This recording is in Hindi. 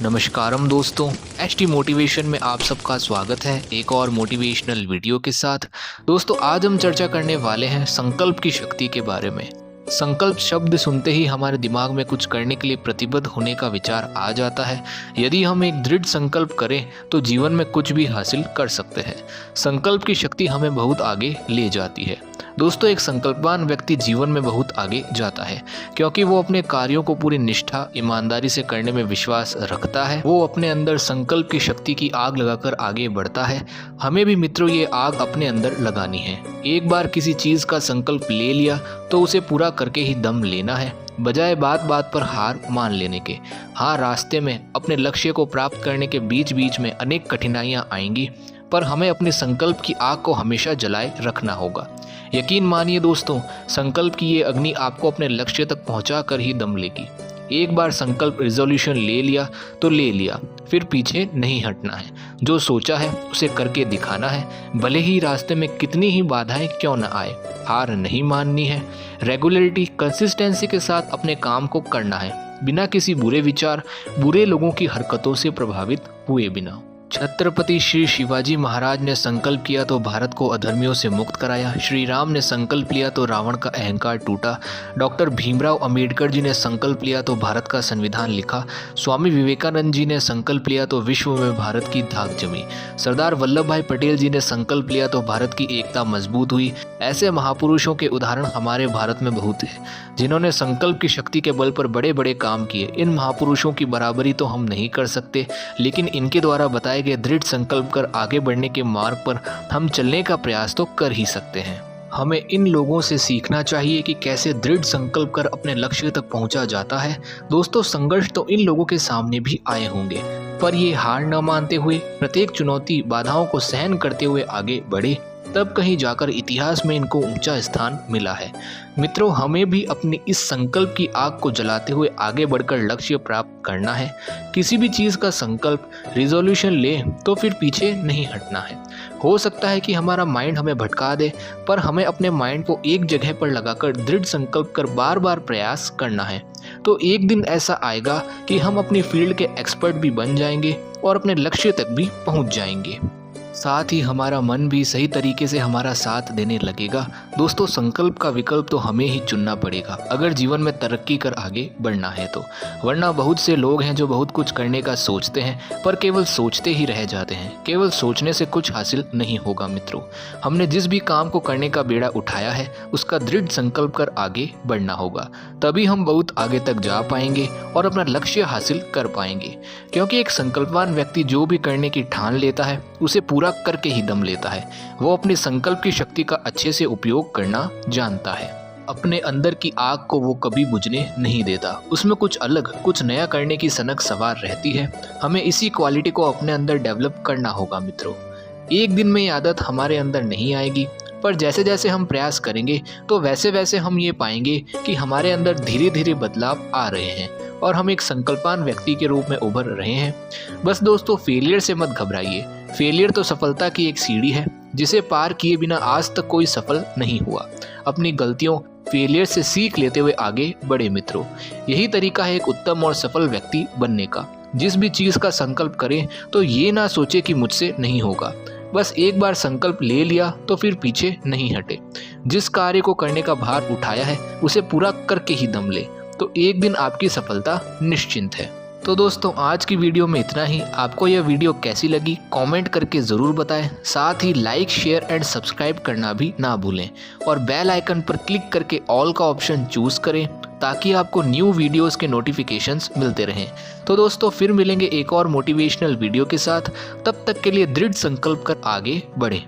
नमस्कारम दोस्तों, एचटी मोटिवेशन में आप सबका स्वागत है एक और मोटिवेशनल वीडियो के साथ। दोस्तों आज हम चर्चा करने वाले हैं संकल्प की शक्ति के बारे में। संकल्प शब्द सुनते ही हमारे दिमाग में कुछ करने के लिए प्रतिबद्ध होने का विचार आ जाता है। यदि हम एक दृढ़ संकल्प करें तो जीवन में कुछ भी हासिल कर सकते हैं। संकल्प की शक्ति हमें बहुत आगे ले जाती है। दोस्तों एक संकल्पवान व्यक्ति जीवन में बहुत आगे जाता है क्योंकि वो अपने कार्यों को पूरी निष्ठा ईमानदारी से करने में विश्वास रखता है। वो अपने अंदर संकल्प की शक्ति की आग लगाकर आगे बढ़ता है। हमें भी मित्रों ये आग अपने अंदर लगानी है। एक बार किसी चीज़ का संकल्प ले लिया तो उसे पूरा करके ही दम लेना है, बजाय बात बात पर हार मान लेने के। हाँ, रास्ते में अपने लक्ष्य को प्राप्त करने के बीच बीच में अनेक कठिनाइयाँ आएंगी, पर हमें अपने संकल्प की आग को हमेशा जलाए रखना होगा। यकीन मानिए दोस्तों, संकल्प की ये अग्नि आपको अपने लक्ष्य तक पहुंचा कर ही दम लेगी। एक बार संकल्प रिजोल्यूशन ले लिया तो ले लिया, फिर पीछे नहीं हटना है। जो सोचा है उसे करके दिखाना है, भले ही रास्ते में कितनी ही बाधाएं क्यों न आए। हार नहीं माननी है। रेगुलरिटी, कंसिस्टेंसी के साथ अपने काम को करना है, बिना किसी बुरे विचार, बुरे लोगों की हरकतों से प्रभावित हुए बिना। छत्रपति श्री शिवाजी महाराज ने संकल्प किया तो भारत को अधर्मियों से मुक्त कराया। श्री राम ने संकल्प लिया तो रावण का अहंकार टूटा। डॉक्टर भीमराव अंबेडकर जी ने संकल्प लिया तो भारत का संविधान लिखा। स्वामी विवेकानंद जी ने संकल्प लिया तो विश्व में भारत की धाक जमी। सरदार वल्लभ भाई पटेल जी ने संकल्प लिया तो भारत की एकता मजबूत हुई। ऐसे महापुरुषों के उदाहरण हमारे भारत में बहुत है, जिन्होंने संकल्प की शक्ति के बल पर बड़े बड़े काम किए। इन महापुरुषों की बराबरी तो हम नहीं कर सकते, लेकिन इनके द्वारा बताए गए दृढ़ संकल्प कर आगे बढ़ने के मार्ग पर हम चलने का प्रयास तो कर ही सकते हैं। हमें इन लोगों से सीखना चाहिए कि कैसे दृढ़ संकल्प कर अपने लक्ष्य तक पहुंचा जाता है। दोस्तों संघर्ष तो इन लोगों के सामने भी आए होंगे, पर ये हार न मानते हुए प्रत्येक चुनौती, बाधाओं को सहन करते हुए आगे बढ़े, तब कहीं जाकर इतिहास में इनको ऊंचा स्थान मिला है। मित्रों हमें भी अपनी इस संकल्प की आग को जलाते हुए आगे बढ़कर लक्ष्य प्राप्त करना है। किसी भी चीज़ का संकल्प, रिजोल्यूशन ले तो फिर पीछे नहीं हटना है। हो सकता है कि हमारा माइंड हमें भटका दे, पर हमें अपने माइंड को एक जगह पर लगाकर दृढ़ संकल्प कर बार बार प्रयास करना है। तो एक दिन ऐसा आएगा कि हम अपनी फील्ड के एक्सपर्ट भी बन जाएंगे और अपने लक्ष्य तक भी पहुंच जाएंगे। साथ ही हमारा मन भी सही तरीके से हमारा साथ देने लगेगा। दोस्तों संकल्प का विकल्प तो हमें ही चुनना पड़ेगा अगर जीवन में तरक्की कर आगे बढ़ना है तो। वरना बहुत से लोग हैं जो बहुत कुछ करने का सोचते हैं, पर केवल सोचते ही रह जाते हैं। केवल सोचने से कुछ हासिल नहीं होगा मित्रों। हमने जिस भी काम को करने का बेड़ा उठाया है उसका दृढ़ संकल्प कर आगे बढ़ना होगा, तभी हम बहुत आगे तक जा पाएंगे और अपना लक्ष्य हासिल कर पाएंगे। क्योंकि एक संकल्पवान व्यक्ति जो भी करने की ठान लेता है उसे पूरा करके ही दम लेता है। वो अपने संकल्प की शक्ति का अच्छे से उपयोग करना जानता है। अपने अंदर की आग को वो कभी बुझने नहीं देता। उसमें कुछ अलग, कुछ नया करने की सनक सवार रहती है। हमें इसी क्वालिटी को अपने अंदर डेवलप करना होगा मित्रों। एक दिन में ये आदत हमारे अंदर नहीं आएगी, पर जैसे जैसे हम प्रयास करेंगे तो वैसे वैसे हम ये पाएंगे कि हमारे अंदर धीरे धीरे बदलाव आ रहे हैं और हम एक संकल्पवान व्यक्ति के रूप में उभर रहे हैं। बस दोस्तों फेलियर से मत घबराइए। फेलियर तो सफलता की एक सीढ़ी है, जिसे पार किए बिना आज तक कोई सफल नहीं हुआ। अपनी गलतियों, फेलियर से सीख लेते हुए आगे बढ़े मित्रों। यही तरीका है एक उत्तम और सफल व्यक्ति बनने का। जिस भी चीज़ का संकल्प करें तो ये ना सोचे कि मुझसे नहीं होगा। बस एक बार संकल्प ले लिया तो फिर पीछे नहीं हटे। जिस कार्य को करने का भार उठाया है उसे पूरा करके ही दम ले, तो एक दिन आपकी सफलता निश्चिंत है। तो दोस्तों आज की वीडियो में इतना ही। आपको यह वीडियो कैसी लगी कमेंट करके ज़रूर बताएं। साथ ही लाइक, शेयर एंड सब्सक्राइब करना भी ना भूलें और बेल आइकन पर क्लिक करके ऑल का ऑप्शन चूज़ करें, ताकि आपको न्यू वीडियोस के नोटिफिकेशंस मिलते रहें। तो दोस्तों फिर मिलेंगे एक और मोटिवेशनल वीडियो के साथ। तब तक के लिए दृढ़ संकल्प कर आगे बढ़ें।